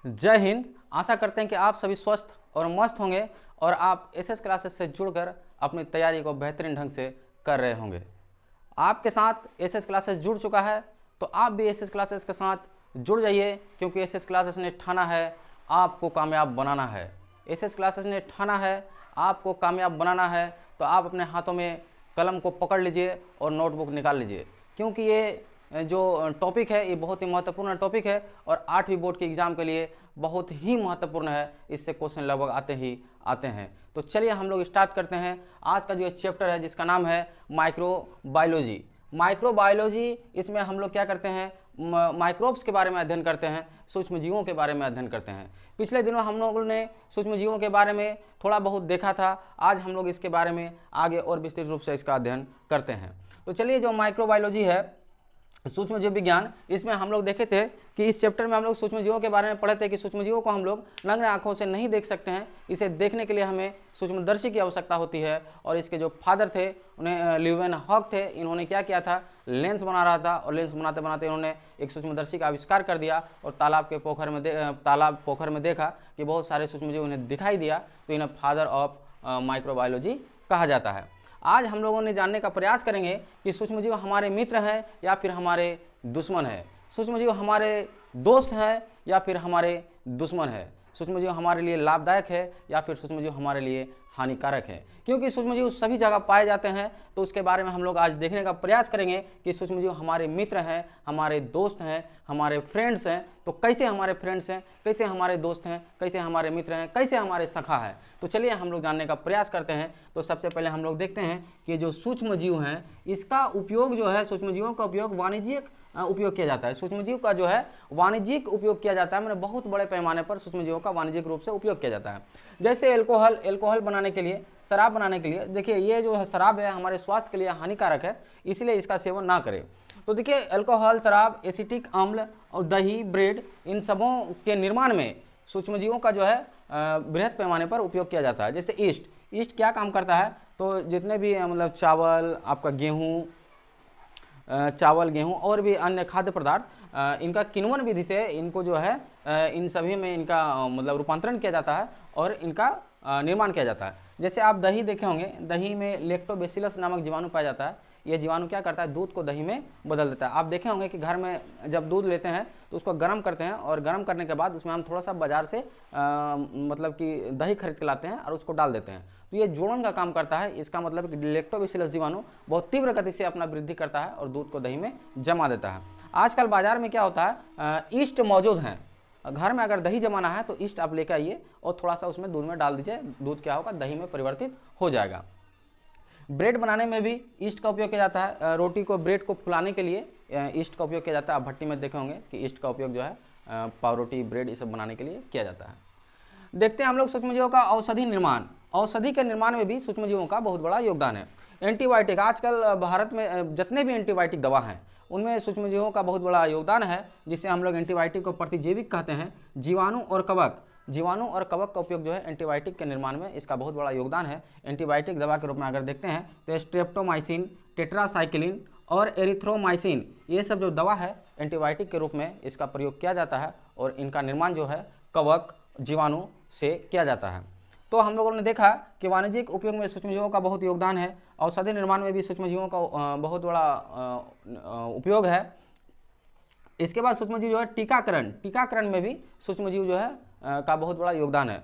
जय हिंद। आशा करते हैं कि आप सभी स्वस्थ और मस्त होंगे और आप एसएस क्लासेस से जुड़कर अपनी तैयारी को बेहतरीन ढंग से कर रहे होंगे। आपके साथ एसएस क्लासेस जुड़ चुका है तो आप भी एसएस क्लासेस के साथ जुड़ जाइए, क्योंकि एसएस क्लासेस ने ठाना है आपको कामयाब बनाना है। एसएस क्लासेस ने ठाना है आपको कामयाब बनाना है, तो आप अपने हाथों में कलम को पकड़ लीजिए और नोटबुक निकाल लीजिए, क्योंकि ये जो टॉपिक है ये बहुत ही महत्वपूर्ण टॉपिक है और 8वीं बोर्ड के एग्ज़ाम के लिए बहुत ही महत्वपूर्ण है। इससे क्वेश्चन लगभग आते हैं। तो चलिए हम लोग स्टार्ट करते हैं। आज का जो चैप्टर है जिसका नाम है माइक्रोबायोलॉजी। माइक्रोबायोलॉजी, इसमें हम लोग क्या करते हैं, माइक्रोब्स के बारे में अध्ययन करते हैं, सूक्ष्म जीवों के बारे में अध्ययन करते हैं। पिछले दिनों हम लोगों ने सूक्ष्म जीवों के बारे में थोड़ा बहुत देखा था, आज हम लोग इसके बारे में आगे और विस्तृत रूप से इसका अध्ययन करते हैं। तो चलिए, जो माइक्रोबायोलॉजी है, सूक्ष्म जीव विज्ञान, इसमें हम लोग देखे थे कि इस चैप्टर में हम लोग सूक्ष्म जीवों के बारे में पढ़े थे कि सूक्ष्म जीवों को हम लोग नग्न आंखों से नहीं देख सकते हैं। इसे देखने के लिए हमें सूक्ष्मदर्शी की आवश्यकता होती है। और इसके जो फादर थे उन्हें ल्यूवेनहॉक थे, इन्होंने क्या किया था, लेंस बना रहा था और लेंस बनाते बनाते इन्होंने एक सूक्ष्मदर्शी का आविष्कार कर दिया और तालाब पोखर में देखा कि बहुत सारे सूक्ष्म जीव उन्हें दिखाई दिया, तो इन्हें फादर ऑफ माइक्रोबायोलॉजी कहा जाता है। आज हम लोगों ने जानने का प्रयास करेंगे कि सूक्ष्मजीव हमारे मित्र हैं या फिर हमारे दुश्मन है, सूक्ष्मजीव हमारे दोस्त हैं या फिर हमारे दुश्मन है, सूक्ष्मजीव हमारे लिए लाभदायक है या फिर सूक्ष्मजीव हमारे लिए हानिकारक है। क्योंकि सूक्ष्मजीव सभी जगह पाए जाते हैं, तो उसके बारे में हम लोग आज देखने का प्रयास करेंगे कि सूक्ष्मजीव हमारे मित्र हैं, हमारे दोस्त हैं, हमारे फ्रेंड्स हैं। तो कैसे हमारे फ्रेंड्स हैं, कैसे हमारे दोस्त हैं, कैसे हमारे मित्र हैं, कैसे हमारे सखा हैं। तो चलिए हम लोग जानने का प्रयास करते हैं। तो सबसे पहले हम लोग देखते हैं कि जो सूक्ष्मजीव हैं इसका उपयोग जो है, सूक्ष्मजीवों का उपयोग वाणिज्यिक उपयोग किया जाता है। सूक्ष्मजीव का जो है वाणिज्यिक उपयोग किया जाता है, मैंने बहुत बड़े पैमाने पर सूक्ष्मजीवों का वाणिज्यिक रूप से उपयोग किया जाता है। जैसे एल्कोहल बनाने के लिए, शराब बनाने के लिए। देखिए, ये जो है शराब है हमारे स्वास्थ्य के लिए हानिकारक है, इसलिए इसका सेवन ना करें। तो देखिए, अल्कोहल, शराब, एसिटिक अम्ल और दही, ब्रेड, इन सबों के निर्माण में सूक्ष्मजीवों का जो है बृहद पैमाने पर उपयोग किया जाता है। जैसे ईस्ट क्या काम करता है, तो जितने भी मतलब चावल, आपका चावल, गेहूं और भी अन्य खाद्य पदार्थ, इनका किण्वन विधि से इनको जो है इन सभी में इनका मतलब रूपांतरण किया जाता है और इनका निर्माण किया जाता है। जैसे आप दही देखे होंगे, दही में लैक्टोबैसिलस नामक जीवाणु पाया जाता है। ये जीवाणु क्या करता है, दूध को दही में बदल देता है। आप देखे होंगे कि घर में जब दूध लेते हैं तो उसको गर्म करते हैं और गर्म करने के बाद उसमें हम थोड़ा सा बाजार से मतलब कि दही खरीद के लाते हैं और उसको डाल देते हैं, तो ये जोड़न का काम करता है। इसका मतलब कि लैक्टोबैसिलस जीवाणु बहुत तीव्र गति से अपना वृद्धि करता है और दूध को दही में जमा देता है। आजकल बाजार में क्या होता है, ईस्ट मौजूद हैं। घर में अगर दही जमाना है तो ईस्ट आप लेकर आइए और थोड़ा सा उसमें दूध में डाल दीजिए, दूध क्या होगा, दही में परिवर्तित हो जाएगा। ब्रेड बनाने में भी ईस्ट का उपयोग किया जाता है। रोटी को, ब्रेड को फुलाने के लिए ईस्ट का उपयोग किया जाता है। आप भट्टी में देखे होंगे कि ईस्ट का उपयोग जो है पावरोटी, ब्रेड, ये सब बनाने के लिए किया जाता है। देखते हैं हम लोग सूक्ष्मजीवों का औषधि निर्माण। औषधि के निर्माण में भी सूक्ष्मजीवों का बहुत बड़ा योगदान है। एंटीबायोटिक, आजकल भारत में जितने भी एंटीबायोटिक दवा हैं उनमें सूक्ष्मजीवों का बहुत बड़ा योगदान है, जिसे हम लोग एंटीबायोटिक को प्रतिजैविक कहते हैं। जीवाणु और कवक का उपयोग जो है एंटीबायोटिक के निर्माण में, इसका बहुत बड़ा योगदान है। एंटीबायोटिक दवा के रूप में अगर देखते हैं तो स्ट्रेप्टोमाइसिन, टेट्रासाइक्लिन और एरिथ्रोमाइसिन, ये सब जो दवा है एंटीबायोटिक के रूप में इसका प्रयोग किया जाता है और इनका निर्माण जो है कवक, जीवाणु से किया जाता है। तो हम लोगों ने देखा कि वाणिज्यिक उपयोग में सूक्ष्मजीवों का बहुत योगदान है। औषधि निर्माण में भी सूक्ष्मजीवों का बहुत बड़ा उपयोग है। इसके बाद सूक्ष्मजीव जो है टीकाकरण में भी सूक्ष्मजीव जो है का बहुत बड़ा योगदान है।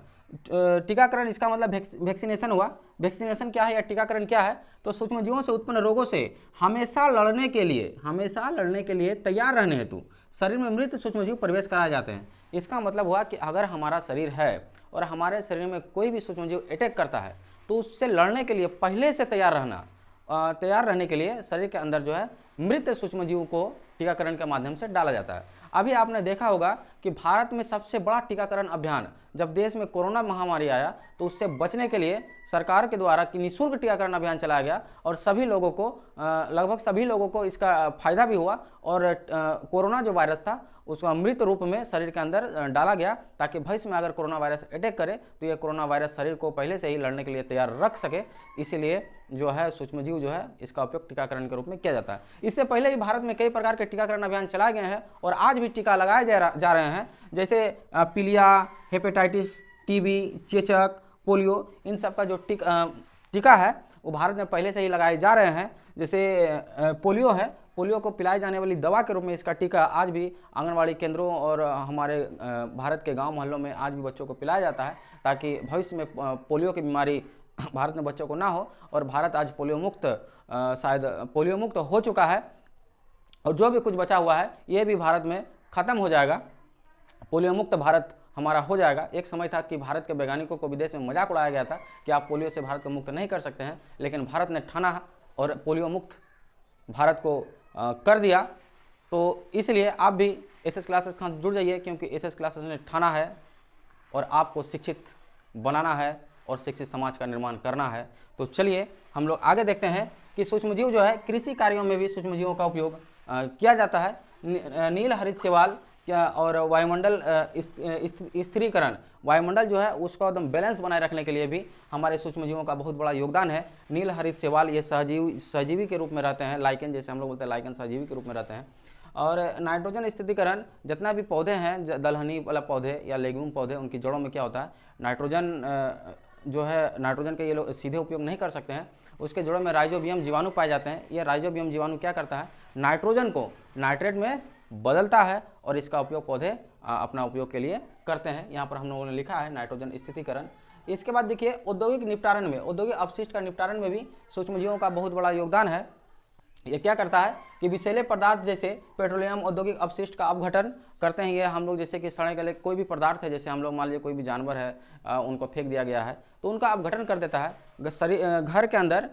टीकाकरण, इसका मतलब वैक्सीनेशन हुआ। वैक्सीनेशन क्या है या टीकाकरण क्या है, तो सूक्ष्मजीवों से उत्पन्न रोगों से हमेशा लड़ने के लिए तैयार रहने हेतु शरीर में मृत सूक्ष्मजीव प्रवेश कराए जाते हैं। इसका मतलब हुआ कि अगर हमारा शरीर है और हमारे शरीर में कोई भी सूक्ष्मजीव अटैक करता है तो उससे लड़ने के लिए पहले से तैयार रहने के लिए शरीर के अंदर जो है मृत सूक्ष्मजीव को टीकाकरण के माध्यम से डाला जाता है। अभी आपने देखा होगा कि भारत में सबसे बड़ा टीकाकरण अभियान, जब देश में कोरोना महामारी आया तो उससे बचने के लिए सरकार के द्वारा कि निःशुल्क टीकाकरण अभियान चलाया गया और लगभग सभी लोगों को इसका फायदा भी हुआ और कोरोना जो वायरस था उसका मृत रूप में शरीर के अंदर डाला गया, ताकि भविष्य में अगर कोरोना वायरस अटैक करे तो ये कोरोना वायरस शरीर को पहले से ही लड़ने के लिए तैयार रख सके। इसीलिए जो है सूक्ष्मजीव जो है इसका उपयोग टीकाकरण के रूप में किया जाता है। इससे पहले भी भारत में कई प्रकार के टीकाकरण अभियान चलाए गए हैं और आज भी टीका लगाए जा रहे हैं, जैसे पीलिया, हेपेटाइटिस, टीबी, चेचक, पोलियो, इन सब का जो टीका है वो भारत में पहले से ही लगाए जा रहे हैं। जैसे पोलियो है, पोलियो को पिलाई जाने वाली दवा के रूप में इसका टीका आज भी आंगनवाड़ी केंद्रों और हमारे भारत के गांव मोहल्लों में आज भी बच्चों को पिलाया जाता है, ताकि भविष्य में पोलियो की बीमारी भारत में बच्चों को ना हो। और भारत आज पोलियो मुक्त शायद पोलियो मुक्त हो चुका है, और जो भी कुछ बचा हुआ है ये भी भारत में ख़त्म हो जाएगा। पोलियो मुक्त भारत हमारा हो जाएगा। एक समय था कि भारत के वैज्ञानिकों को विदेश में मजाक उड़ाया गया था कि आप पोलियो से भारत को मुक्त नहीं कर सकते हैं, लेकिन भारत ने ठाना और पोलियो मुक्त भारत को कर दिया। तो इसलिए आप भी एसएस क्लासेस के साथ जुड़ जाइए, क्योंकि एसएस क्लासेस ने ठाना है और आपको शिक्षित बनाना है और शिक्षित समाज का निर्माण करना है। तो चलिए हम लोग आगे देखते हैं कि सूक्ष्मजीव जो है कृषि कार्यों में भी सूक्ष्मजीवों का उपयोग किया जाता है। नील हरित शैवाल और वायुमंडल स्थिरीकरण, वायुमंडल जो है उसको एकदम बैलेंस बनाए रखने के लिए भी हमारे सूक्ष्मजीवों का बहुत बड़ा योगदान है। नील हरित शैवाल ये सहजीवी के रूप में रहते हैं, लाइकेन जैसे हम लोग बोलते हैं, लाइकेन सहजीवी के रूप में रहते हैं। और नाइट्रोजन स्थिरीकरण, जितना भी पौधे हैं, दलहनी वाला पौधे या लेग्यूम पौधे, उनकी जड़ों में क्या होता है, नाइट्रोजन जो है, नाइट्रोजन के ये लोग सीधे उपयोग नहीं कर सकते हैं, उसके जड़ों में राइजोबियम जीवाणु पाए जाते हैं। ये राइजोबियम जीवाणु क्या करता है, नाइट्रोजन को नाइट्रेट में बदलता है और इसका उपयोग पौधे अपना उपयोग के लिए करते हैं। यहाँ पर हम लोगों ने लिखा है नाइट्रोजन स्थिरीकरण। इसके बाद देखिए औद्योगिक निपटारण में, औद्योगिक अपशिष्ट का निपटारण में भी सूक्ष्मजीवों का बहुत बड़ा योगदान है। ये क्या करता है कि विषैले पदार्थ जैसे पेट्रोलियम औद्योगिक अपशिष्ट का अपघटन करते हैं। ये हम लोग जैसे कि सड़े गले कोई भी पदार्थ है, जैसे हम लोग मान लीजिए कोई भी जानवर है उनको फेंक दिया गया है तो उनका अपघटन कर देता है। घर के अंदर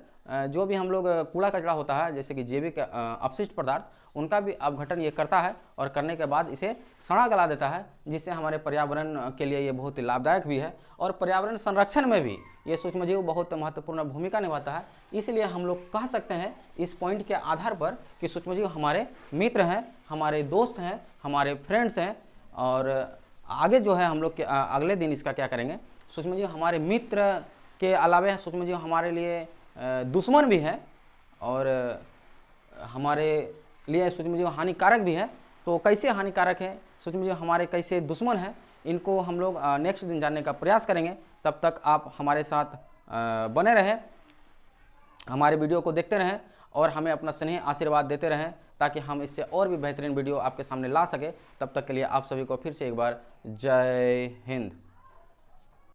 जो भी हम लोग कूड़ा कचरा होता है, जैसे कि जैविक अपशिष्ट पदार्थ, उनका भी अपघटन ये करता है और करने के बाद इसे सड़ा गला देता है, जिससे हमारे पर्यावरण के लिए ये बहुत ही लाभदायक भी है और पर्यावरण संरक्षण में भी ये सूक्ष्मजीव बहुत महत्वपूर्ण भूमिका निभाता है। इसलिए हम लोग कह सकते हैं इस पॉइंट के आधार पर कि सूक्ष्मजीव हमारे मित्र हैं, हमारे दोस्त हैं, हमारे फ्रेंड्स हैं। और आगे जो है हम लोग के अगले दिन इसका क्या करेंगे, सूक्ष्मजीव हमारे मित्र के अलावा सूक्ष्मजीव हमारे लिए दुश्मन भी है और हमारे लिए सूक्ष्मजीव हानिकारक भी है। तो कैसे हानिकारक है सूक्ष्मजीव, हमारे कैसे दुश्मन हैं, इनको हम लोग नेक्स्ट दिन जानने का प्रयास करेंगे। तब तक आप हमारे साथ बने रहें, हमारे वीडियो को देखते रहें और हमें अपना स्नेह आशीर्वाद देते रहें, ताकि हम इससे और भी बेहतरीन वीडियो आपके सामने ला सके। तब तक के लिए आप सभी को फिर से एक बार जय हिंद।